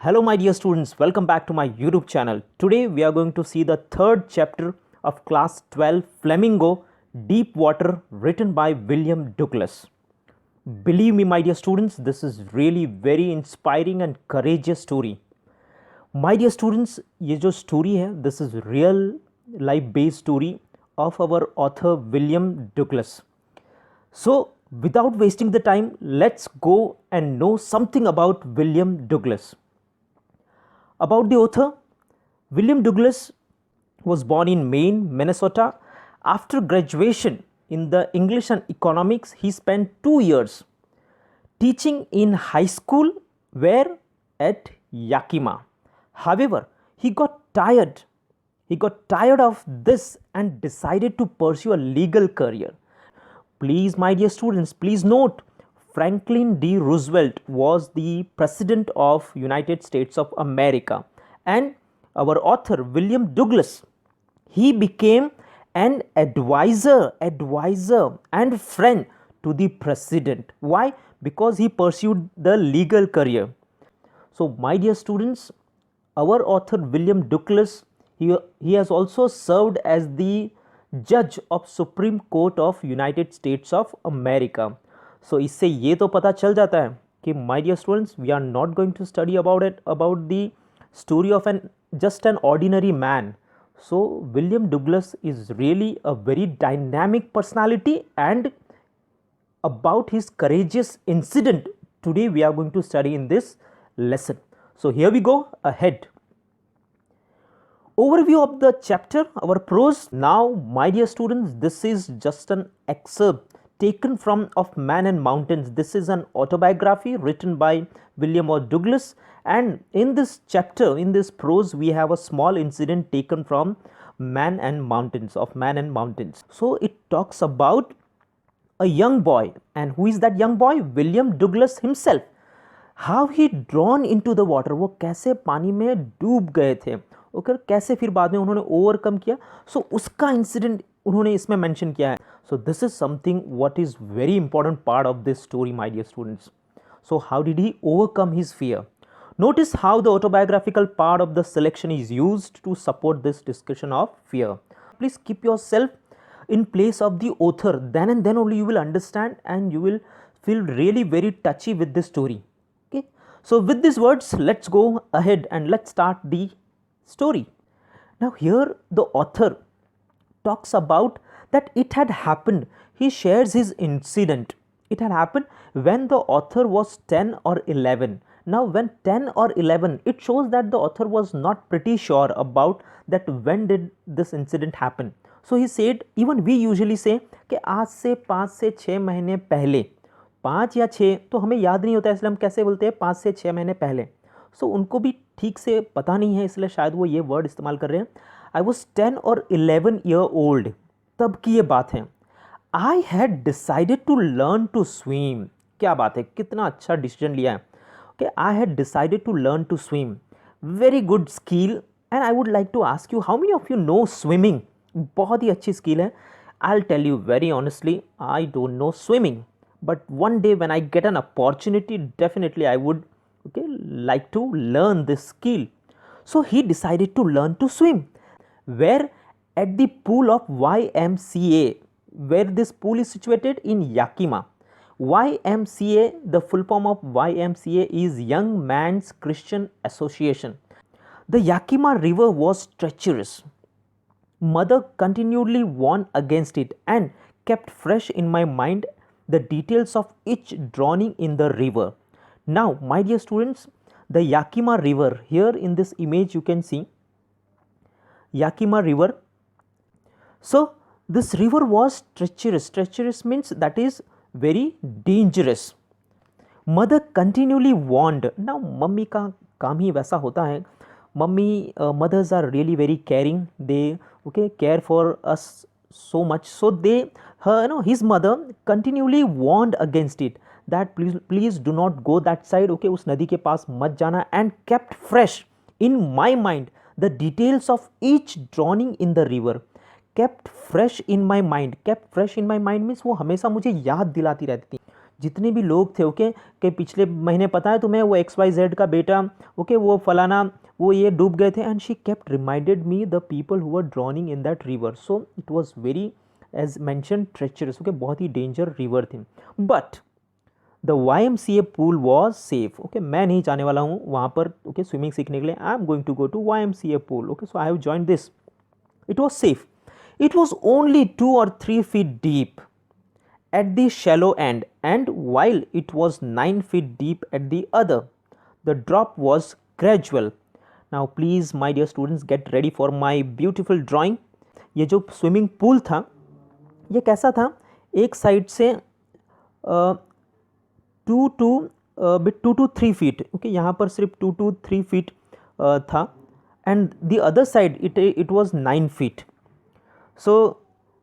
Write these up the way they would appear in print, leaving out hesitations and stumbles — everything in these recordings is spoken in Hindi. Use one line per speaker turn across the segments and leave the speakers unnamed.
Hello, my dear students. Welcome back to my YouTube channel. Today, we are going to see the third chapter of Class 12 Flamingo Deep Water, written by William Douglas. Believe me, my dear students, this is really very inspiring and courageous story. My dear students, ये जो story है, this is real life based story of our author William Douglas. So, without wasting the time, let's go and know something about William Douglas. About the author, William Douglas was born in Maine, Minnesota. After graduation in the English and economics, he spent 2 years teaching in high school, where at Yakima. However, he got tired. He got tired of this and decided to pursue a legal career. Please, my dear students, please note, Franklin D. Roosevelt was the president of United States of America, and our author William Douglas, he became an advisor and friend to the president. Why? Because he pursued the legal career. So, my dear students, our author William Douglas, he has also served as the judge of Supreme Court of United States of America. So इससे ये तो पता चल जाता है कि my dear students, we are not going to study about the story of just an ordinary man. So William Douglas is really a very dynamic personality, and about his courageous incident today we are going to study in this lesson. So here we go ahead. Overview of the chapter, our prose. Now, my dear students, this is just an excerpt taken from Of Man and Mountains. This is an autobiography written by William O. Douglas, and in this chapter, in this prose, we have a small incident taken from Man and Mountains, Of Man and Mountains. So it talks about a young boy, and who is that young boy? William Douglas himself. How he drawn into the water, वो कैसे पानी में डूब गए थे, ओके, कैसे फिर बाद में उन्होंने ओवरकम किया. सो उसका इंसिडेंट उन्होंने इसमें मेंशन किया है. So this is something what is very important part of this story, my dear students. So how did he overcome his fear? Notice how the autobiographical part of the selection is used to support this discussion of fear. Please keep yourself in place of the author, then and then only you will understand and you will feel really very touchy with this story. Okay, so with these words, let's go ahead and let's start the story. Now here the author talks about that it had happened. He shares his incident. It had happened when the author was 10 or 11. Now when 10 or 11, it shows that the author was not pretty sure about that when did this incident happen. So he said, even we usually say कि आज से 5 से 6 महीने पहले, 5 या 6 तो हमें याद नहीं होता है, इसलिए हम कैसे बोलते हैं 5 से 6 महीने पहले. सो उनको भी ठीक से पता नहीं है, इसलिए शायद वो ये वर्ड इस्तेमाल कर रहे हैं. आई वॉज 10 और 11 ईयर ओल्ड. तब की ये बात है. I had decided to learn to swim. क्या बात है, कितना अच्छा डिसीजन लिया है. Okay, I had decided to learn to swim. Very good skill, and I would like to ask you, how many of you know swimming? बहुत ही अच्छी स्किल है. I will tell you very honestly, I don't know swimming, but one day when I get an opportunity, definitely I would like to learn this skill. So he decided to learn to swim. Where? At the pool of YMCA. Where this pool is situated? In Yakima. YMCA, the full form of YMCA is Young Man's Christian Association. The Yakima River was treacherous. Mother continually warned against it and kept fresh in my mind the details of each drowning in the river. Now, my dear students, the Yakima River, here in this image you can see Yakima River. So this river was treacherous. Treacherous means that is very dangerous. Mother continually warned. Now mummy का काम ही वैसा होता है. Mummy, mothers are really very caring. They care for us so much. So his mother continually warned against it, that please do not go that side. Okay, उस नदी के पास मत जाना. And kept fresh in my mind the details of each drowning in the river. Kept fresh in my mind. Kept fresh in my mind means वो हमेशा मुझे याद दिलाती रहती थी जितने भी लोग थे, ओके, कि पिछले महीने पता है तुम्हें वो XYZ का बेटा, ओके, वो फलाना, वो ये डूब गए थे, and she kept reminded me the people who were drowning in that river. So it was very as mention treacherous, okay, बहुत ही डेंजर रिवर थी. But the YMCA pool was safe. Okay, मैं नहीं जाने वाला हूँ वहाँ पर, ओके, स्विमिंग सीखने के लिए. I am going to go to YMCA pool. Okay, so I have joined this. It was safe. It was only 2 or 3 feet deep at the shallow end, and while it was 9 feet deep at the other, the drop was gradual. Now please my dear students get ready for my beautiful drawing. ये जो स्विमिंग पूल था ये कैसा था, एक साइड से 2 to 3 फीट, ओके, यहाँ पर सिर्फ 2 to 3 फीट था, and the other side it was 9 feet. So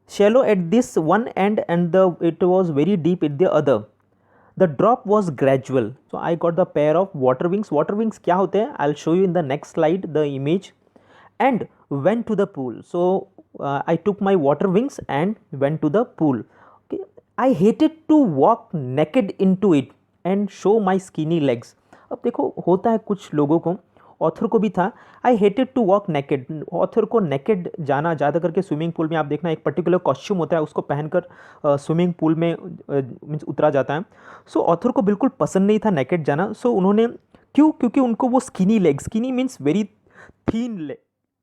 shallow at this one end and it was very deep at the other. The drop was gradual. So I got the pair of water wings. Water wings क्या होते हैं, I'll show you in the next slide the image, and went to the pool. So I took my water wings and went to the pool. Okay. I hated to walk naked into it and show my skinny legs. अब देखो होता है कुछ लोगों को, ऑथर को भी था. I hated to walk naked. Author को नेकेड जाना, ज़्यादा करके स्विमिंग पूल में आप देखना एक पर्टिकुलर कॉस्ट्यूम होता है, उसको पहनकर स्विमिंग पूल में मीन्स उतरा जाता है. सो ऑथर को बिल्कुल पसंद नहीं था नेकेड जाना. सो उन्होंने क्यों, क्योंकि उनको वो skinny legs, skinny means very thin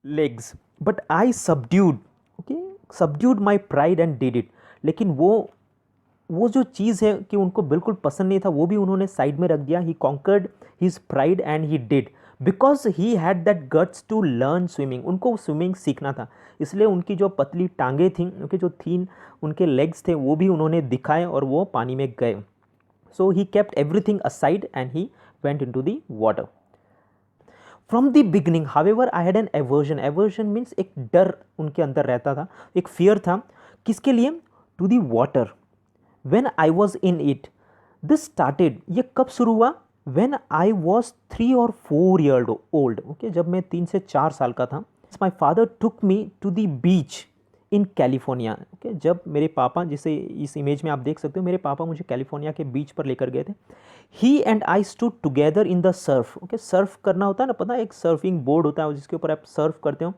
legs. But I subdued, okay, subdued my pride and did it. लेकिन वो जो चीज़ है कि उनको बिल्कुल पसंद नहीं था, वो भी उन्होंने साइड में रख दिया. He conquered his pride and he did, because he had that guts to learn swimming. उनको स्विमिंग सीखना था, इसलिए उनकी जो पतली टांगे थी, उनके जो थीन उनके लेग्स थे, वो भी उन्होंने दिखाए और वो पानी में गए. So he kept everything aside and he went into the water. From the beginning however I had an aversion. Aversion means एक डर उनके अंदर रहता था, एक फियर था. किसके लिए? To the water. When I was in it. This started, ये कब शुरू हुआ? When I was 3 or 4 years old, okay, जब मैं 3 से 4 साल का था. My father took me to the beach in California. okay, जब मेरे पापा, जिसे इस इमेज में आप देख सकते हो, मेरे पापा मुझे कैलिफोर्निया के बीच पर लेकर गए थे. He and I stood together in the surf. okay, Surf करना होता है ना, पता है, एक सर्फिंग बोर्ड होता है जिसके ऊपर आप सर्फ करते हो.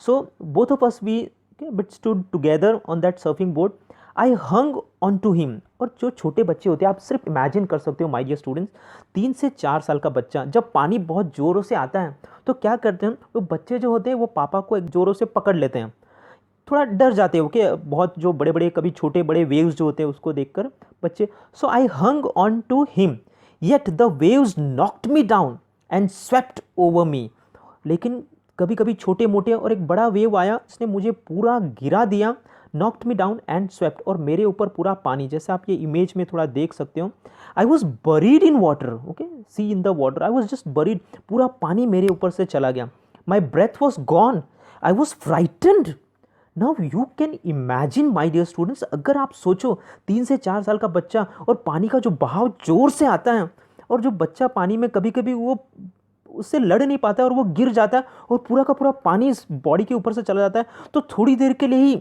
So both of us we but stood together on that surfing board. I hung on to him. और जो छोटे बच्चे होते हैं, आप सिर्फ इमेजिन कर सकते हो माय डियर स्टूडेंट्स, 3 से 4 साल का बच्चा जब पानी बहुत ज़ोरों से आता है तो क्या करते हैं, वो बच्चे जो होते हैं वो पापा को एक ज़ोरों से पकड़ लेते हैं, थोड़ा डर जाते हैं. ओके, बहुत जो बड़े बड़े कभी छोटे बड़े वेव्स जो होते हैं उसको देखकर बच्चे. So I hung on to him, yet the waves knocked me down and swept over me. लेकिन कभी कभी छोटे मोटे और एक बड़ा वेव आया, इसने मुझे पूरा गिरा दिया. knocked me down and swept, और मेरे ऊपर पूरा पानी, जैसे आप ये इमेज में थोड़ा देख सकते हो. I was buried in water. Okay, see in the water, I was just buried. पूरा पानी मेरे ऊपर से चला गया. My breath was gone. I was frightened. Now you can imagine my dear students, अगर आप सोचो 3 से 4 साल का बच्चा और पानी का जो बहाव जोर से आता है, और जो बच्चा पानी में कभी कभी वो उससे लड़ नहीं पाता है और वो गिर जाता है और पूरा का पूरा पानी इस बॉडी के ऊपर से चला जाता है, तो थोड़ी देर के लिए ही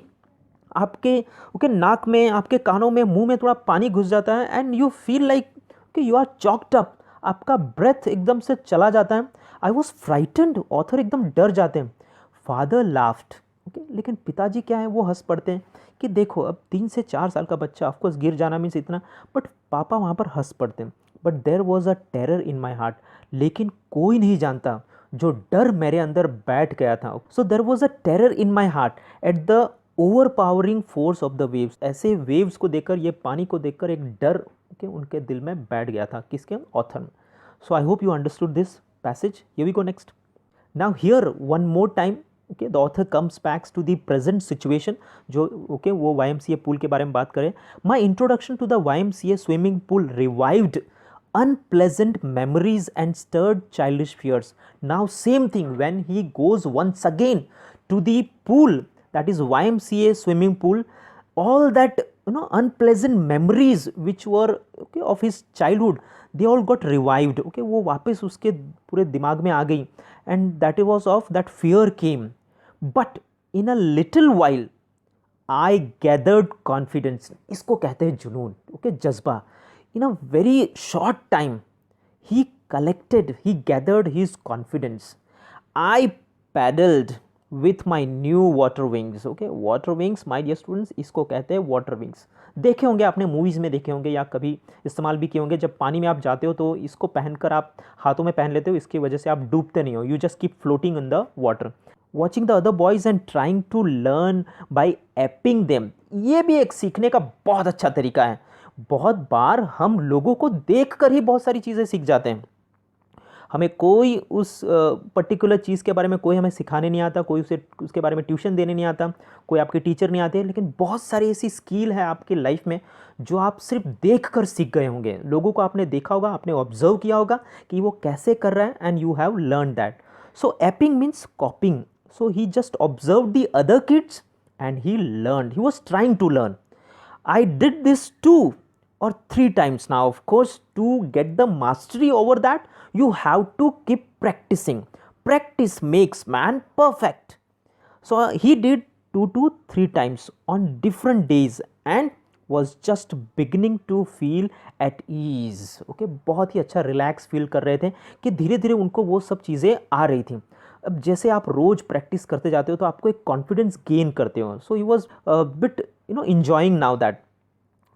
आपके ओके नाक में, आपके कानों में, मुंह में थोड़ा पानी घुस जाता है, एंड यू फील लाइक कि यू आर चॉक्ड अप. आपका ब्रेथ एकदम से चला जाता है. आई वॉज फ्राइटन्ड. ऑथर एकदम डर जाते हैं. Father laughed. ओके, लेकिन पिताजी क्या है, वो हंस पड़ते हैं कि देखो अब 3 से 4 साल का बच्चा, ऑफकोर्स गिर जाना मीन्स इतना, बट पापा वहाँ पर हंस पड़ते हैं. But there was a terror in my heart. लेकिन कोई नहीं जानता जो डर मेरे अंदर बैठ गया था. So there was a terror in my heart at the overpowering force of the waves. ऐसे वेव्स को देखकर, ये पानी को देखकर एक डर के उनके दिल में बैठ गया था. किसके? ऑथर में. So I hope you understood this passage. Here we go next. Now here one more time, okay, the author comes backs to the present situation. जो ओके वो YMCA पूल के बारे में बात करें. My introduction to the YMCA swimming pool revived unpleasant memories and stirred childish fears. Now same thing when he goes once again to the pool, that is YMCA swimming pool, all that unpleasant memories which were okay of his childhood, they all got revived. okay, वो वापस उसके पूरे दिमाग में आ गई, and that was of that fear came. But in a little while I gathered confidence. इसको कहते हैं जुनून. okay, जज्बा. in a very short time he gathered his confidence. I paddled with my new water wings. Okay, water wings my dear students, इसको कहते हैं water wings. देखे होंगे आपने, मूवीज़ में देखे होंगे या कभी इस्तेमाल भी किए होंगे. जब पानी में आप जाते हो तो इसको पहनकर आप हाथों में पहन लेते हो, इसकी वजह से आप डूबते नहीं हो. You just keep floating in the water. Watching the other boys and trying to learn by aping them, ये भी एक सीखने का बहुत अच्छा तरीका है. बहुत बार हम लोगों को देख कर ही बहुत सारी चीज़ें सीख जाते हैं. हमें कोई उस पर्टिकुलर चीज़ के बारे में कोई हमें सिखाने नहीं आता, कोई उसके बारे में ट्यूशन देने नहीं आता, कोई आपके टीचर नहीं आते, लेकिन बहुत सारी ऐसी स्किल है आपकी लाइफ में जो आप सिर्फ देख कर सीख गए होंगे. लोगों को आपने देखा होगा, आपने ऑब्जर्व किया होगा कि वो कैसे कर रहा है, and you have learn that. So aping means कॉपिंग. So he just observed the other kids and he learned. He was trying to learn. I did this 2 or 3 times. Now, of course, to get the mastery over that, you have to keep practicing. Practice makes man perfect. So he did 2 to 3 times on different days and was just beginning to feel at ease. Okay, बहुत ही अच्छा रिलैक्स फील कर रहे थे कि धीरे धीरे उनको वो सब चीज़ें आ रही थी. अब जैसे आप रोज प्रैक्टिस करते जाते हो तो आपको एक कॉन्फिडेंस गेन करते हो. So he was bit enjoying now that.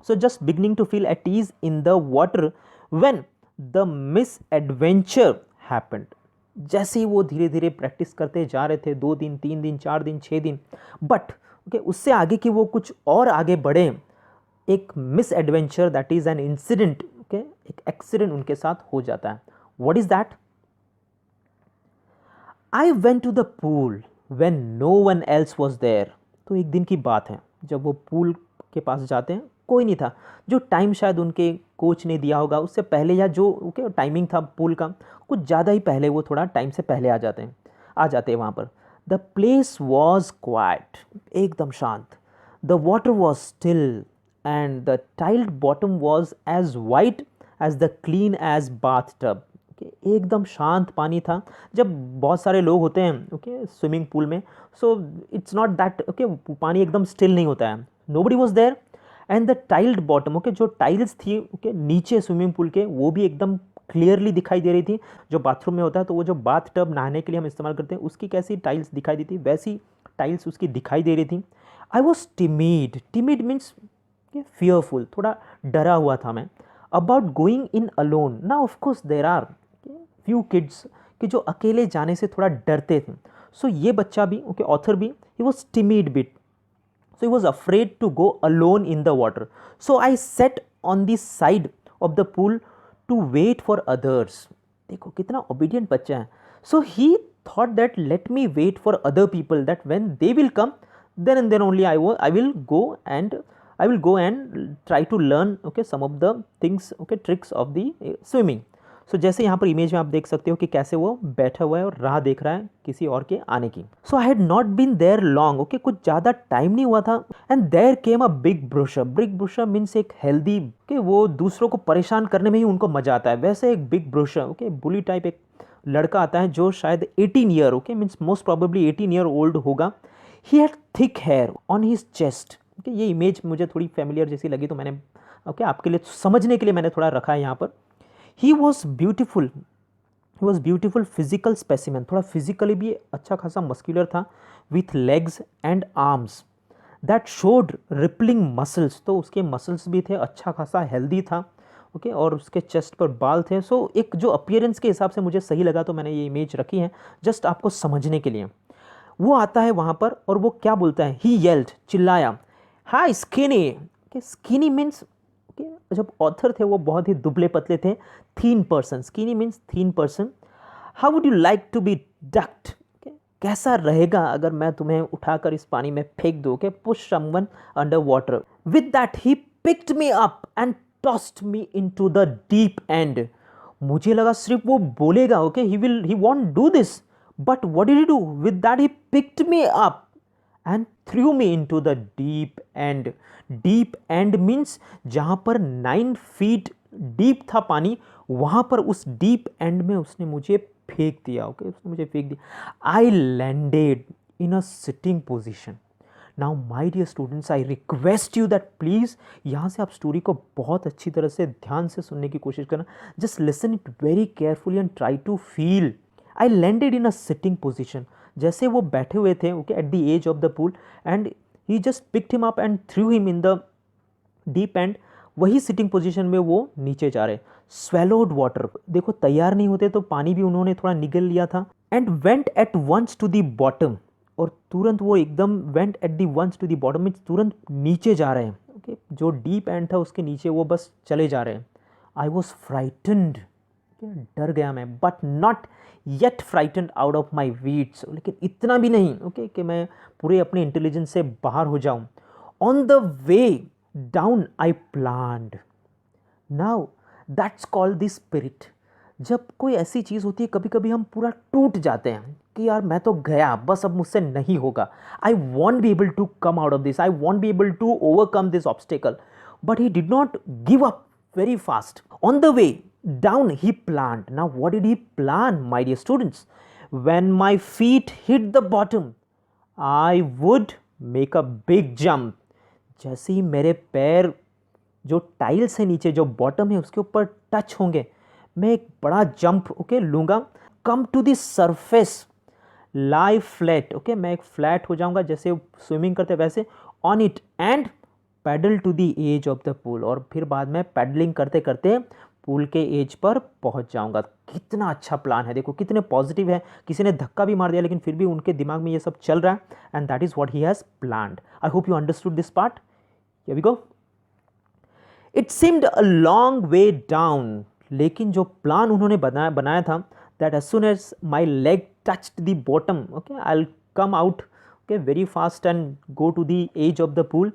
So just beginning to feel at ease in the water when the misadventure happened. जैसे ही वो धीरे धीरे प्रैक्टिस करते जा रहे थे, 2 दिन 3 दिन 4 दिन 6 दिन, बट ओके उससे आगे कि वो कुछ और आगे बढ़े, एक miss adventure that is an incident. Okay, एक एक्सीडेंट उनके साथ हो जाता है. What is that? I went to the pool when no one else was there. तो एक दिन की बात है जब वो पूल के पास जाते हैं, कोई नहीं था. जो टाइम शायद उनके कोच ने दिया होगा उससे पहले, या जो ओके टाइमिंग था पूल का कुछ ज़्यादा ही पहले, वो थोड़ा टाइम से पहले आ जाते हैं वहाँ पर. द प्लेस वॉज क्वाइट, एकदम शांत. The water was still and the tiled bottom was as white as the clean as bath tub. एकदम शांत पानी था. जब बहुत सारे लोग होते हैं ओके स्विमिंग पूल में, so it's not that okay, पानी एकदम स्टिल नहीं होता है. Nobody was there and the tiled bottom, okay जो टाइल्स थी ओके नीचे स्विमिंग पूल के, वो भी एकदम क्लियरली दिखाई दे रही थी. जो बाथरूम में होता है तो वो जो बाथ टब नहाने के लिए हम इस्तेमाल करते हैं, उसकी कैसी टाइल्स दिखाई दी थी, वैसी टाइल्स उसकी दिखाई दे रही थी. I was timid. Timid means fearful, थोड़ा डरा हुआ था मैं. About going in alone. ना of course there are few kids कि जो अकेले जाने से थोड़ा डरते थे. सो ये बच्चा भी ओके ऑथर भी, he was timid bit. So he was afraid to go alone in the water. So I sat on the side of the pool to wait for others. देखो कितना ओबीडियंट बच्चा है. So he thought that let me wait for other people, that when they will come then and then only I will go and try to learn okay some of the things okay tricks of the swimming. सो जैसे यहाँ पर इमेज में आप देख सकते हो कि कैसे वो बैठा हुआ है और राह देख रहा है किसी और के आने की. So I had not been there long. Okay कुछ ज़्यादा टाइम नहीं हुआ था. And there came a big bruiser. Big bruiser means एक हेल्दी कि वो दूसरों को परेशान करने में ही उनको मजा आता है. वैसे एक big bruiser okay bully type एक लड़का आता है जो शायद 18 year okay means most probably 18 year old होगा. He had thick hair on his chest. Okay ये इमेज मुझे थोड़ी फेमिलियर जैसी लगी तो मैंने ओके आपके लिए समझने के लिए मैंने थोड़ा रखा है यहाँ पर. He was beautiful physical specimen. थोड़ा फिजिकली भी अच्छा खासा मस्कुलर था. with legs and arms that showed rippling muscles. तो उसके मसल्स भी थे, अच्छा खासा हेल्दी था ओके और उसके चेस्ट पर बाल थे. सो एक जो अपीयरेंस के हिसाब से मुझे सही लगा तो मैंने ये इमेज रखी है जस्ट आपको समझने के लिए. वो आता है वहाँ पर और वो क्या बोलता है, ही येल्ड, चिल्लाया, हाय स्किनी. स्किनी मीन्स जब ऑथर थे वो बहुत ही दुबले पतले थे. Thin person, skinny means thin person. How would you like to be ducked. कैसा रहेगा अगर मैं तुम्हें उठाकर इस पानी में फेंक दूँ. के push someone under water. With that he picked me up and tossed me into the deep and. मुझे लगा सिर्फ वो बोलेगा okay he want do this, but what did he do. With that he picked me up and threw me into the deep end. Deep end means जहाँ पर 9 feet deep था पानी, वहाँ पर उस deep end में उसने मुझे फेंक दिया. ओके उसने मुझे फेंक दिया. I landed in a sitting position. Now my dear students, I request you that please यहाँ से आप स्टोरी को बहुत अच्छी तरह से ध्यान से सुनने की कोशिश करना. Just listen it very carefully and try to feel. I landed in a sitting position. जैसे वो बैठे हुए थे okay at the edge of the pool and he just picked him up and threw him in the deep end. वही सिटिंग पोजीशन में वो नीचे जा रहे. स्वेलोड वाटर, देखो तैयार नहीं होते तो पानी भी उन्होंने थोड़ा निगल लिया था. And went at once to the bottom, और तुरंत वो एकदम went at the once to the bottom means तुरंत नीचे जा रहे हैं. ओके जो डीप एंड था उसके नीचे वो बस चले जा रहे हैं. आई वॉज फ्राइटनड, डर गया मैं, but not yet frightened out of my wits, लेकिन इतना भी नहीं ओके कि मैं पूरे अपने इंटेलिजेंस से बाहर हो जाऊं. On the way down I planned. Now that's called the spirit. जब कोई ऐसी चीज़ होती है कभी कभी हम पूरा टूट जाते हैं कि यार मैं तो गया, बस अब मुझसे नहीं होगा. I won't be able to come out of this, I won't be able to overcome this obstacle. But he did not give up very fast. On the way down, he planned. Now, what did he plan, my dear students? When my feet hit the bottom, I would make a big jump. जैसे ही मेरे पैर जो टाइल्स है नीचे, जो बॉटम है उसके ऊपर टच होंगे, मैं एक बड़ा जंप ओके लूँगा. Come to the surface, lie flat okay, मैं एक फ्लैट हो जाऊँगा जैसे स्विमिंग करते वैसे. On it and paddle to the edge of the pool, और फिर बाद में पैडलिंग करते करते पूल के एज पर पहुंच जाऊंगा. कितना अच्छा प्लान है, देखो कितने पॉजिटिव है. किसी ने धक्का भी मार दिया लेकिन फिर भी उनके दिमाग में ये सब चल रहा है. And that is what he has planned. I hope you understood this part. Here we go. It seemed a long way down, लेकिन जो प्लान उन्होंने बनाया था, that as soon as my leg touched the bottom okay I will come out okay very fast and go to the edge of the pool.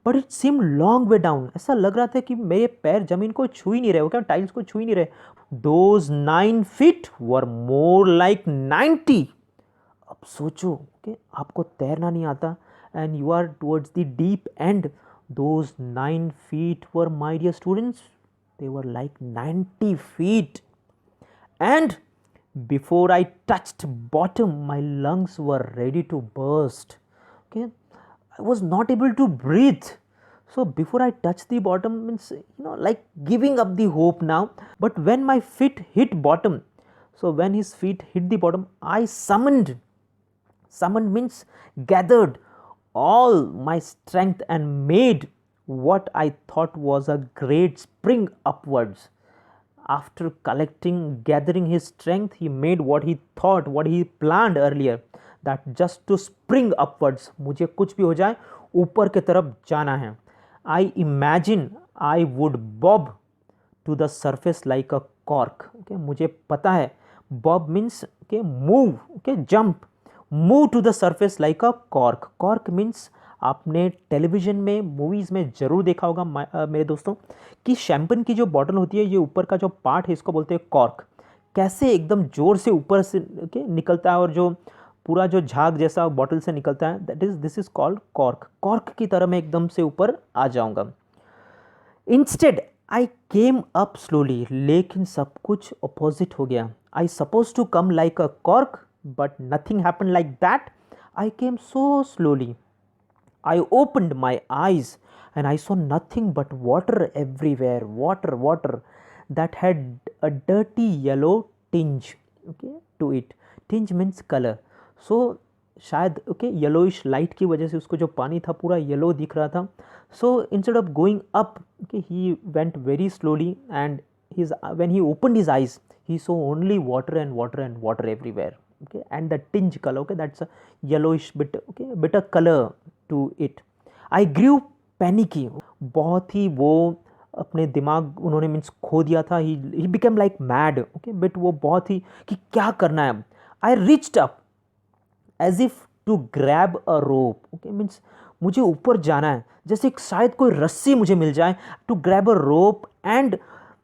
But it seem long way down. ऐसा लग रहा था कि मेरे पैर जमीन को छू ही नहीं रहे, क्या टाइल्स को छू ही नहीं रहे. Those 9 feet were more like 90. अब सोचो कि आपको तैरना नहीं आता and you are towards the deep end. Those 9 feet were, my dear students, they were like 90 feet. And before I touched bottom, my lungs were ready to burst. Okay, I was not able to breathe. So before I touched the bottom means like giving up the hope now. But when my feet hit bottom, so when his feet hit the bottom, I summoned. Summoned means gathered all my strength and made what I thought was a great spring upwards. After gathering his strength, he made what he thought, what he planned earlier. That just to spring upwards, मुझे कुछ भी हो जाए ऊपर की तरफ जाना है. I imagine I would bob to the surface like a cork. Okay, मुझे पता है बॉब मीन्स के move okay jump, move to the surface like a cork. Cork means आपने टेलीविज़न में मूवीज़ में ज़रूर देखा होगा मेरे दोस्तों कि शैम्पेन की जो बॉटल होती है, ये ऊपर का जो पार्ट है इसको बोलते हैं कॉर्क. कैसे एकदम ज़ोर से ऊपर से निकलता है और जो पूरा जो झाग जैसा बॉटल से निकलता है, this is called cork. Cork की तरह मैं एकदम से ऊपर आ जाऊंगा. Instead I came up slowly, लेकिन सब कुछ अपोजिट हो गया. I suppose to come like a cork but nothing happen like that. I came so slowly. I opened my eyes and I saw nothing but water everywhere. Water that had a dirty yellow tinge okay to it. Tinge means color. So शायद ओके येलोइश लाइट की वजह से उसको जो पानी था पूरा येलो दिख रहा था. So instead of going up okay he went very slowly and when he opened his eyes he saw only water everywhere okay and the tinge color okay that's a yellowish bit of color to it. I grew panicky. बहुत ही वो अपने दिमाग उन्होंने मीन्स खो दिया था. He became like mad okay but वो बहुत ही कि क्या करना है. I reached up as if to grab a rope okay means मुझे ऊपर जाना है, जैसे शायद कोई रस्सी मुझे मिल जाए. To grab a rope and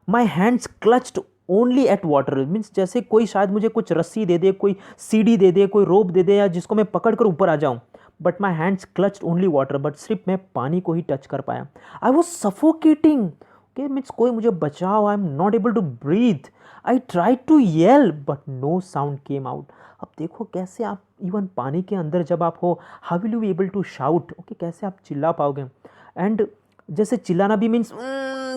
my hands clutched only at water means जैसे कोई शायद मुझे कुछ रस्सी दे दे, कोई सीढ़ी दे दे, कोई रोप दे दे या जिसको मैं पकड़ कर ऊपर आ जाऊँ. But my hands clutched only water. But सिर्फ मैं पानी को ही टच कर पाया. I was suffocating. Okay, means कोई मुझे बचाओ, I am not able to breathe, I try to yell but no sound came out. अब देखो कैसे आप इवन पानी के अंदर जब आप हो, how will you be able to shout, okay, कैसे आप चिल्ला पाओगे। एंड जैसे चिल्लाना भी मीन्स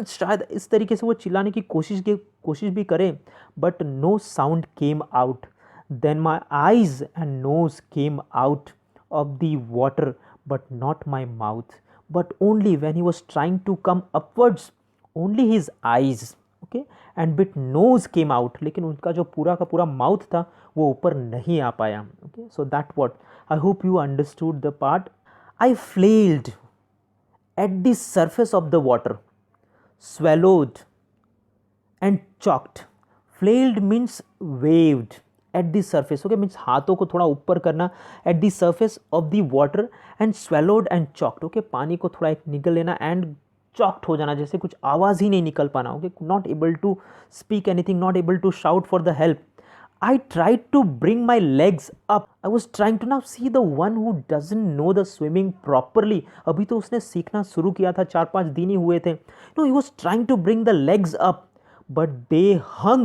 शायद इस तरीके से वो चिल्लाने की कोशिश भी करे, but no sound came out. Then my eyes and nose came out of the water but not my mouth, but only when he was trying to come upwards only his eyes, okay, and bit nose came out, लेकिन उनका जो पूरा का पूरा माउथ था वो ऊपर नहीं आ पाया। Okay, so that what I hope you understood the part. I flailed at the surface of the water, swallowed and choked. Flailed means waved at the surface, okay, means हाथों को थोड़ा ऊपर करना at the surface of the water, and swallowed and choked, okay, पानी को थोड़ा एक निगल लेना and choked हो जाना, जैसे कुछ आवाज़ ही नहीं निकल पाना, okay, not able to speak anything, not able to shout for the help. I tried to bring my legs up. I was trying to now see the one who doesn't know the swimming properly. अभी तो उसने सीखना शुरू किया था, 4-5 दिन ही हुए थे. No, he was trying to bring the legs up, but they hung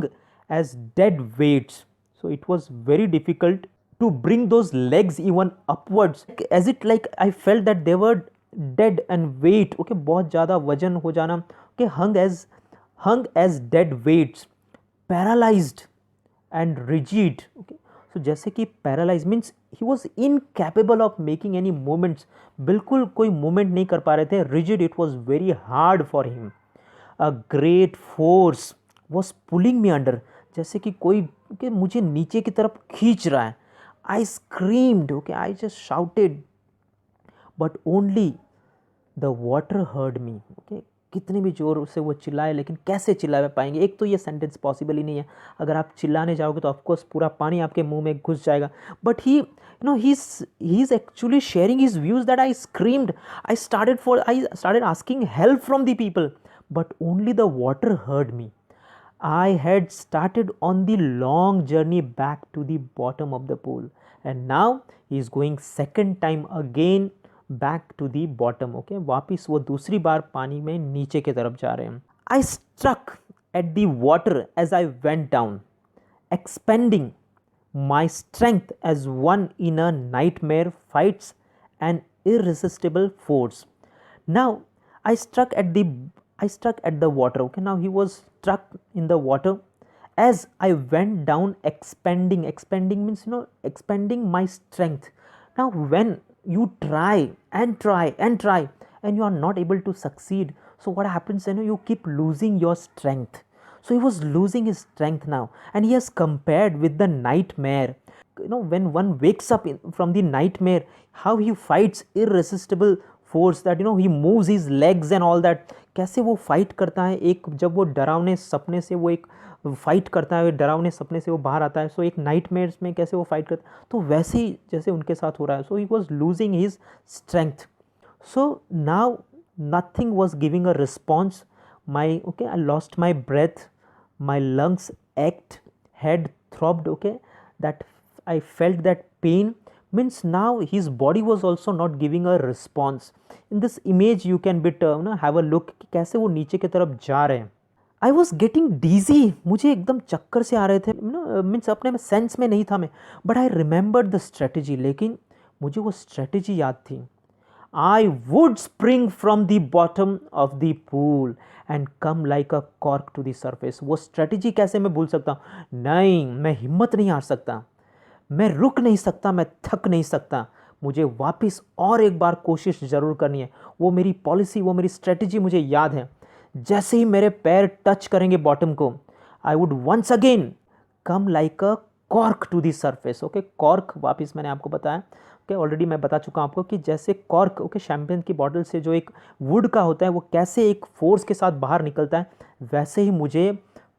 as dead weights. So it was very difficult to bring those legs even upwards. As it like I felt that they were dead and weight. Okay, बहुत ज़्यादा वजन हो जाना. Okay, hung as dead weights, paralyzed and rigid. Okay, so जैसे कि paralyzed means he was incapable of making any movements, बिल्कुल कोई movement नहीं कर पा रहे थे. Rigid, it was very hard for him. A great force was pulling me under, जैसे कि कोई कि मुझे नीचे की तरफ खींच रहा है. I screamed, okay, I just shouted, but only the water heard me. Okay, कितने भी जोर से वो चिल्लाए, लेकिन कैसे चिल्ला पाएंगे. एक तो ये सेंटेंस पॉसिबल ही नहीं है. अगर आप चिल्लाने जाओगे तो ऑफकोर्स पूरा पानी आपके मुंह में घुस जाएगा. But he he is actually sharing his views that I screamed, I started asking help from the people, but only the water heard me. I had started on the long journey back to the bottom of the pool, and now he is going second time again back to the bottom. Okay, वापिस वो दूसरी बार पानी में नीचे की तरफ जा रहे हैं. I struck at the water as I went down, expending my strength as one in a nightmare fights an irresistible force. Now I struck at the water. Okay, now he was struck in the water as I went down, expending means expending my strength. Now when you try and you are not able to succeed, so what happens, you keep losing your strength. So he was losing his strength now, and he has compared with the nightmare. When one wakes up from the nightmare, how he fights irresistible force, that he moves his legs and all that. कैसे वो फाइट करता है, एक जब वो डरावने सपने से वो एक फाइट करता है, डरावने सपने से वो बाहर आता है. सो एक नाइटमेयर्स में कैसे वो फाइट करता है, तो वैसे ही जैसे उनके साथ हो रहा है. So he was losing his strength. So now nothing was giving a response. My okay, I lost my breath, my lungs ached, head throbbed. Okay, that I felt that pain, means now his body was also not giving a response. In this image you can bit have a look कि कैसे वो नीचे की तरफ जा रहे हैं. I was getting dizzy, मुझे एकदम चक्कर से आ रहे थे. मीन्स अपने में सेंस में नहीं था मैं. But I remembered the strategy, लेकिन मुझे वो स्ट्रेटजी याद थी. I would spring from the bottom of the pool and come like a cork to the surface. वो स्ट्रेटजी कैसे मैं भूल सकता हूँ. नहीं, मैं हिम्मत नहीं हार सकता, मैं रुक नहीं सकता, मैं थक नहीं सकता. मुझे वापस और एक बार कोशिश ज़रूर करनी है. वो मेरी पॉलिसी, वो मेरी स्ट्रेटजी मुझे याद है. जैसे ही मेरे पैर टच करेंगे बॉटम को, I would once again come like a cork to the surface. Okay, cork वापस मैंने आपको बताया. ओके, ऑलरेडी मैं बता चुका हूँ आपको कि जैसे कॉर्क, ओके, शैम्पेन की बॉटल से जो एक वुड का होता है वो कैसे एक फोर्स के साथ बाहर निकलता है, वैसे ही मुझे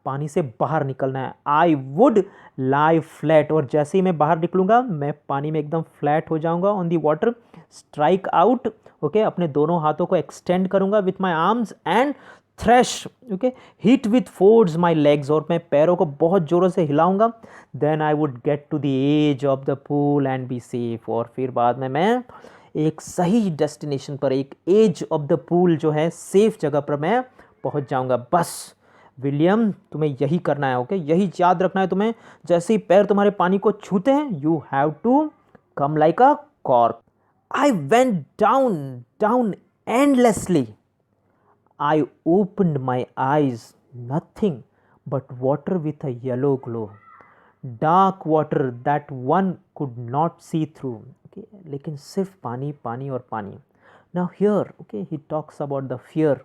पानी से बाहर निकलना है. आई वुड लाई फ्लैट, और जैसे ही मैं बाहर निकलूंगा मैं पानी में एकदम फ्लैट हो जाऊंगा on the water. Strike out, okay, अपने दोनों हाथों को एक्सटेंड करूंगा with my arms and thrash. Okay, hit with force my legs, और मैं पैरों को बहुत ज़ोरों से हिलाऊंगा. Then I would get to the edge of the pool and be safe, और फिर बाद में मैं एक सही डेस्टिनेशन पर, एक एज ऑफ द पूल जो है सेफ जगह पर मैं पहुंच जाऊंगा। बस विलियम, तुम्हें यही करना है, ओके, यही याद रखना है तुम्हें। जैसे ही पैर तुम्हारे पानी को छूते हैं, you have to come like a cork. I went down down endlessly. I opened my eyes, nothing but water with a yellow glow, dark water that one could not see through. Okay, लेकिन सिर्फ पानी पानी और पानी। Now here, okay, he talks about the fear.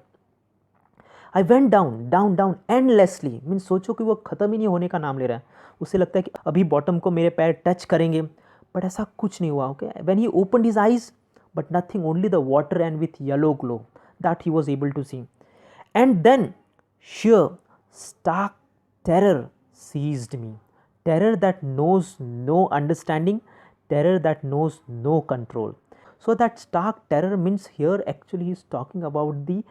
I went down down down endlessly, mean सोचो कि वो ख़त्म ही नहीं होने का नाम ले रहा है। उसे लगता है कि अभी बॉटम को मेरे पैर टच करेंगे, बट ऐसा कुछ नहीं हुआ। Okay, when he opened his eyes, but nothing, only the water and with yellow glow that he was able to see. And then sheer, stark terror seized me. Terror that knows no understanding, terror that knows no control. So that stark terror means here actually he is talking about the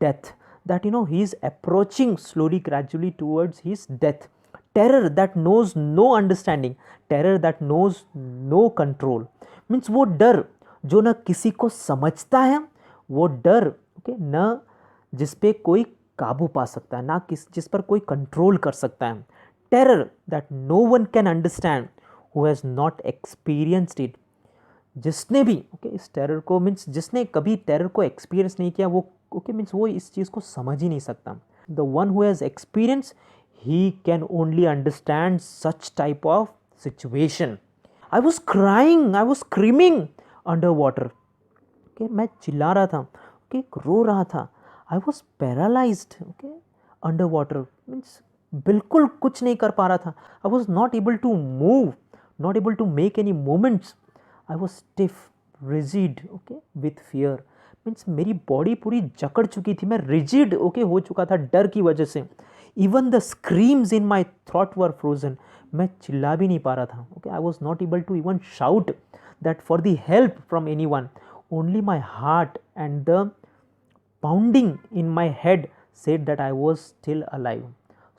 death. That he is approaching slowly, gradually towards his death. Terror that knows no understanding, terror that knows no control. Means वो डर जो न किसी को समझता है, वो डर न जिस पे कोई काबू पा सकता है, ना जिस पर कोई कंट्रोल कर सकता है। Terror that no one can understand who has not experienced it. जिसने भी इस टेरर को, मीन्स जिसने कभी टेरर को एक्सपीरियंस नहीं किया, वो मीन्स वो इस चीज़ को समझ ही नहीं सकता। The one who has experience, he can only understand such type of situation. I was crying, I was screaming under water. मैं चिल्ला रहा था, रो रहा था। I was paralyzed, under water, means बिल्कुल कुछ नहीं कर पा रहा था। I was not able to move, not able to make any movements. I was stiff, rigid, with fear. means मेरी बॉडी पूरी जकड़ चुकी थी, मैं rigid, हो चुका था डर की वजह से। Even the screams in my throat were frozen. मैं चिल्ला भी नहीं पा रहा था। I was not able to even shout that for the help from anyone. Only my heart and the pounding in my head said that I was still alive.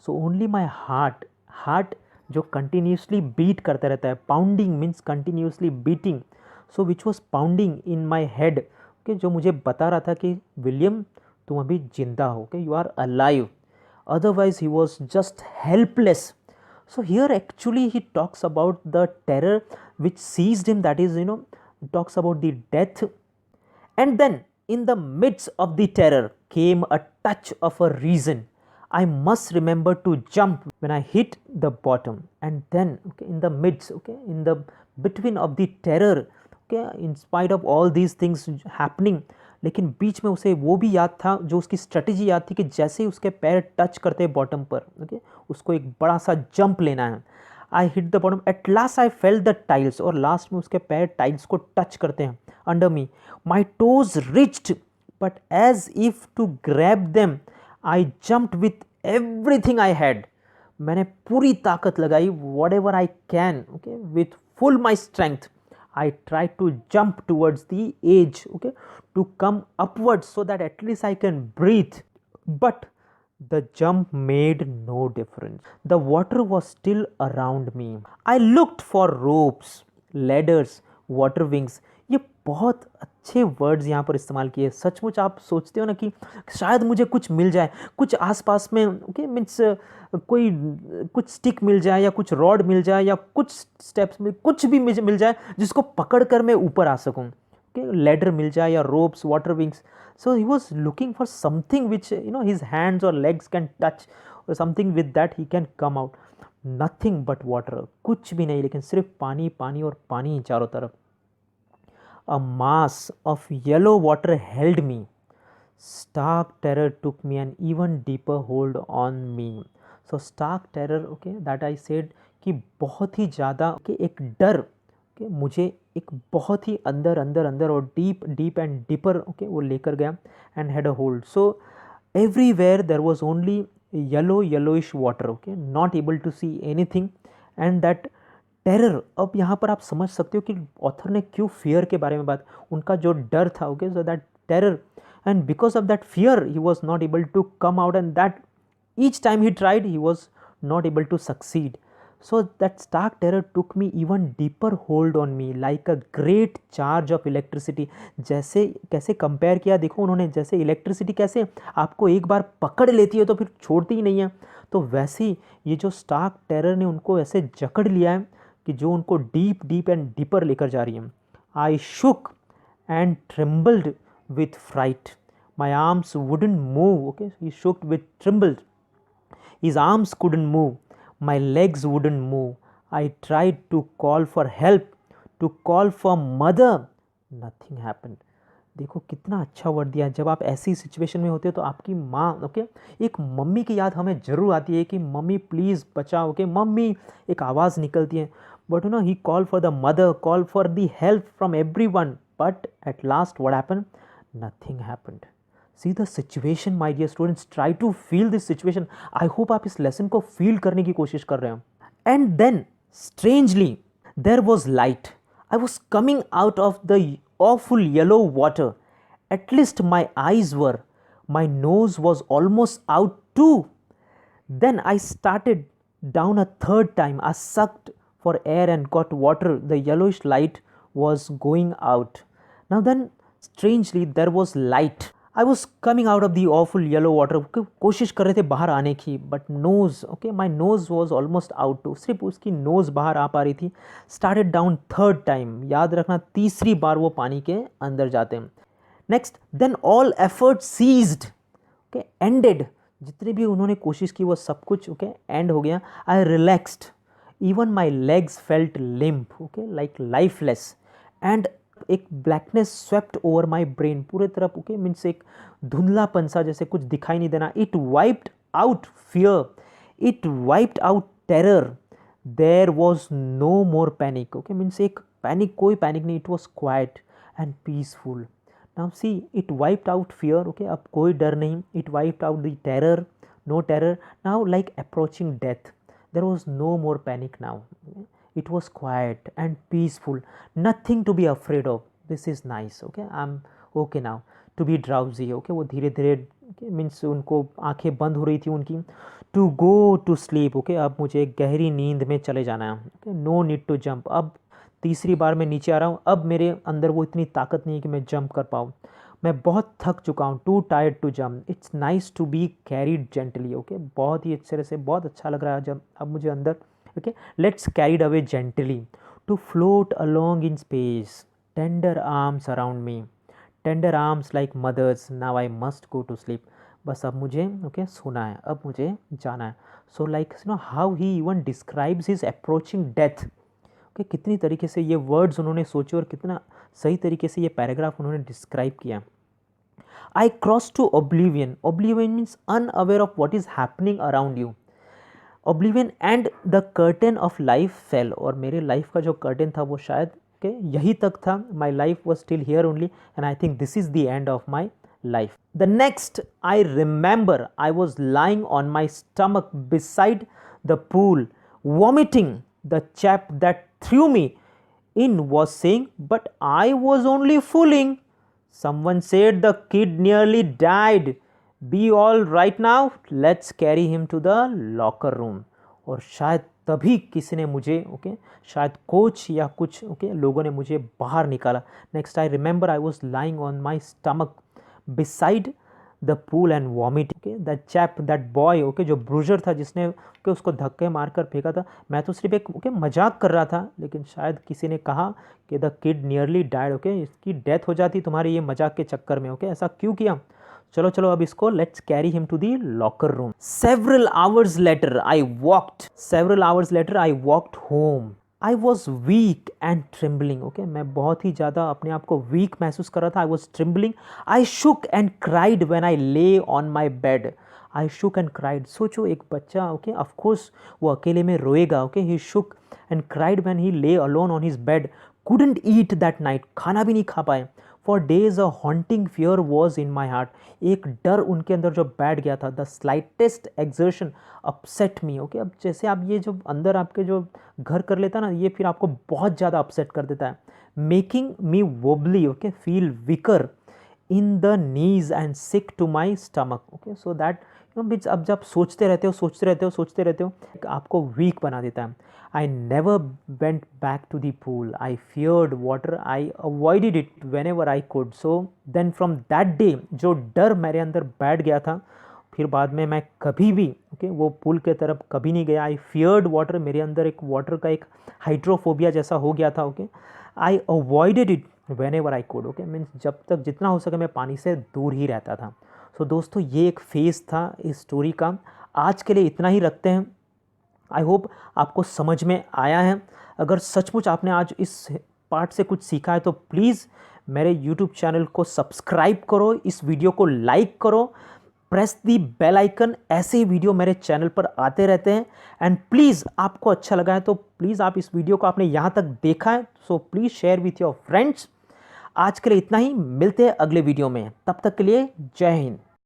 So only my heart जो continuously beat करता रहता है, pounding means continuously beating, so which was pounding in my head, जो मुझे बता रहा था कि विलियम तुम अभी जिंदा हो, you are alive, otherwise he was just helpless. So here actually he talks about the terror which seized him, that is talks about the death. And then in the midst of the terror came a touch of a reason. I must remember to jump when I hit the bottom. And then in the midst, in the between of the terror, in spite of all these things happening, लेकिन बीच में उसे वो भी याद था, जो उसकी स्ट्रेटजी याद थी कि जैसे ही उसके पैर टच करते हैं बॉटम पर, उसको एक बड़ा सा जंप लेना है। I hit the bottom, at last I felt the tiles, और लास्ट में उसके पैर टाइल्स को टच करते हैं under me. My toes reached, but as if to grab them I jumped with everything I had. मैंने पूरी ताकत लगाई, whatever I can, with full my strength I tried to jump towards the edge, to come upwards so that at least I can breathe. But the jump made no difference. The water was still around me. I looked for ropes, ladders, water wings. ये बहुत अच्छे वर्ड्स यहाँ पर इस्तेमाल किए। सचमुच आप सोचते हो ना कि शायद मुझे कुछ मिल जाए, कुछ आसपास में, मीन्स कोई कुछ स्टिक मिल जाए या कुछ रॉड मिल जाए या कुछ स्टेप्स में कुछ भी मिल जाए जिसको पकड़ कर मैं ऊपर आ सकूँ, लैडर मिल जाए या ropes, water wings. So he was looking for something which his hands और लेग्स कैन टच, और something with that he can come out. Nothing but water, कुछ भी नहीं, लेकिन सिर्फ पानी पानी और पानी चारों तरफ। A mass of yellow water held me. Stark terror took me an even deeper hold on me. So stark terror, that I said कि बहुत ही ज़्यादा एक डर, मुझे एक बहुत ही अंदर अंदर अंदर और डीप एंड डीपर, वो लेकर गया, and had a hold. So everywhere there was only yellowish water, not able to see anything, and that terror. अब यहाँ पर आप समझ सकते हो कि ऑथर ने क्यों फियर के बारे में बात, उनका जो डर था, so that terror, and because of that fear he was not able to come out, and that each time he tried he was not able to succeed. So that stark terror took me even deeper hold on me like a great charge of electricity. जैसे कैसे कंपेयर किया देखो उन्होंने, जैसे इलेक्ट्रिसिटी कैसे आपको एक बार पकड़ लेती है तो फिर छोड़ती ही नहीं है, तो वैसे ही ये जो स्टार्क टेरर ने उनको ऐसे जकड़ लिया है कि जो उनको डीप डीप एंड डीपर लेकर जा रही है. आई शुक and trembled with fright. My arms wouldn't move. Okay, he shook with trembled. His arms couldn't move. My legs wouldn't move. I tried to call for help, to call for mother. Nothing happened. देखो कितना अच्छा वर्ड दिया है. जब आप ऐसी सिचुएशन में होते हो तो आपकी माँ, ओके, एक मम्मी की याद हमें ज़रूर आती है कि मम्मी प्लीज़ बचाओ, ओके, मम्मी एक आवाज़ निकलती है. But you know he call for the mother, call for the help from everyone. But at last what happened? Nothing happened. See the situation, my dear students. Try to feel this situation. I hope आप इस lesson को feel करने की कोशिश कर रहे हो. And then, strangely, there was light. I was coming out of the awful yellow water. At least my eyes were. My nose was almost out too. Then I started down a third time. I sucked for air and got water. The yellowish light was going out. Now then, strangely, there was light. I was coming out of the awful yellow water. कोशिश कर रहे थे बाहर आने की, but nose, okay, my nose was almost out too. सिर्फ उसकी nose बाहर आ पा रही थी. Started down third time. याद रखना तीसरी बार वो पानी के अंदर जाते हैं. Next, then all effort ceased. Okay, ended. जितनी भी उन्होंने कोशिश की वो सब कुछ, okay, end हो गया. I relaxed. Even my legs felt limp, okay, like lifeless. And एक blackness swept over my brain. पूरे तरफ, ओके, मीन्स एक धुंधलापन सा, जैसे कुछ दिखाई नहीं देना. It wiped out fear, it wiped out terror. There was no more panic. Okay, means एक पैनिक, कोई पैनिक नहीं. It was quite and peaceful. Now see, it wiped out fear. Okay, अब कोई डर नहीं. It wiped out the terror, no terror. Now like approaching death. There was no more panic now. It was quiet and peaceful. Nothing to be afraid of. This is nice. Okay, I'm okay now. To be drowsy. Okay, वो धीरे धीरे, okay, मीन्स उनको आंखें बंद हो रही थी उनकी. To go to sleep. Okay, अब मुझे गहरी नींद में चले जाना है. Okay, no need to jump. अब तीसरी बार मैं नीचे आ रहा हूँ. अब मेरे अंदर वो इतनी ताकत नहीं है कि मैं जंप कर पाऊँ. मैं बहुत थक चुका हूँ. Too tired to jump. It's nice to be carried gently. Okay, बहुत ही अच्छे से, बहुत अच्छा लग रहा है जब अब मुझे अंदर. Okay, let's carried away gently to float along in space. Tender arms around me, tender arms like mothers. Now I must go to sleep. बस अब मुझे, okay, सोना है, अब मुझे जाना है. So like, you know how he even describes his approaching death. Okay, कितनी तरीके से ये words उन्होंने सोचे और कितना सही तरीके से ये पैराग्राफ उन्होंने डिस्क्राइब किया. I crossed to oblivion. Oblivion means unaware of what is happening around you. Oblivion and the curtain of life fell. और मेरे लाइफ का जो कर्टेन था वो शायद के यही तक था. My life was still here only and I think this is the end of my life. The next I remember I was lying on my stomach beside the pool vomiting. The chap that threw me in was saying, but I was only fooling. Someone said the kid nearly died. Be all right now, let's carry him to the locker room. और शायद तभी किसी ने मुझे, ओके, शायद कोच या कुछ, ओके, लोगों ने मुझे बाहर निकाला. Next I remember I was lying on my stomach beside the pool and vomit. Okay, that chap, that boy, okay, जो ब्रूजर था, जिसने ओके उसको धक्के मारकर फेंका था. मैं तो सिर्फ एक, ओके, मजाक कर रहा था, लेकिन शायद किसी ने कहा कि the kid nearly died. Okay, इसकी डेथ हो जाती तुम्हारे ये मजाक के चक्कर में. ओके, ऐसा क्यों किया? चलो चलो अब इसको let's carry him to the locker room. Several hours later I walked home. I was weak and trembling. Okay, मैं बहुत ही ज़्यादा अपने आप को वीक महसूस कर रहा था. I was trembling. I shook and cried when I lay on my bed. I shook and cried. सोचो एक बच्चा, ओके, ऑफकोर्स वो अकेले में रोएगा. Okay, he shook and cried when he lay alone on his bed. Couldn't eat that night. खाना भी नहीं खा पाए. For days a haunting fear was in my heart. एक डर उनके अंदर जो बैठ गया था. The slightest exertion upset me. Okay, अब जैसे आप ये जो अंदर आपके जो घर कर लेता ना, ये फिर आपको बहुत ज़्यादा अपसेट कर देता है. Making me wobbly. Okay, feel weaker in the knees and sick to my stomach. Okay, so that means अब जब सोचते रहते हो आपको वीक बना देता है। I never went back to the pool, I feared water, I avoided it whenever I could. So then from that day जो डर मेरे अंदर बैठ गया था, फिर बाद में मैं कभी भी वो पूल के तरफ कभी नहीं गया। आई फियर्ड वाटर, मेरे अंदर एक वाटर का एक हाइड्रोफोबिया जैसा हो गया था। I avoided it whenever I could. Means जब तक जितना हो सके मैं पानी से दूर ही रहता था। सो दोस्तों ये एक फेज़ था इस स्टोरी का। आज के लिए इतना ही रखते हैं। आई होप आपको समझ में आया है। अगर सचमुच आपने आज इस पार्ट से कुछ सीखा है तो प्लीज़ मेरे यूट्यूब चैनल को सब्सक्राइब करो, इस वीडियो को लाइक करो, प्रेस दी बेल आइकन। ऐसे ही वीडियो मेरे चैनल पर आते रहते हैं। एंड प्लीज़ आपको अच्छा लगा है तो प्लीज़ आप इस वीडियो को आपने यहाँ तक देखा है so please share with your friends. आज के लिए इतना ही, मिलते हैं अगले वीडियो में, तब तक के लिए जय हिंद।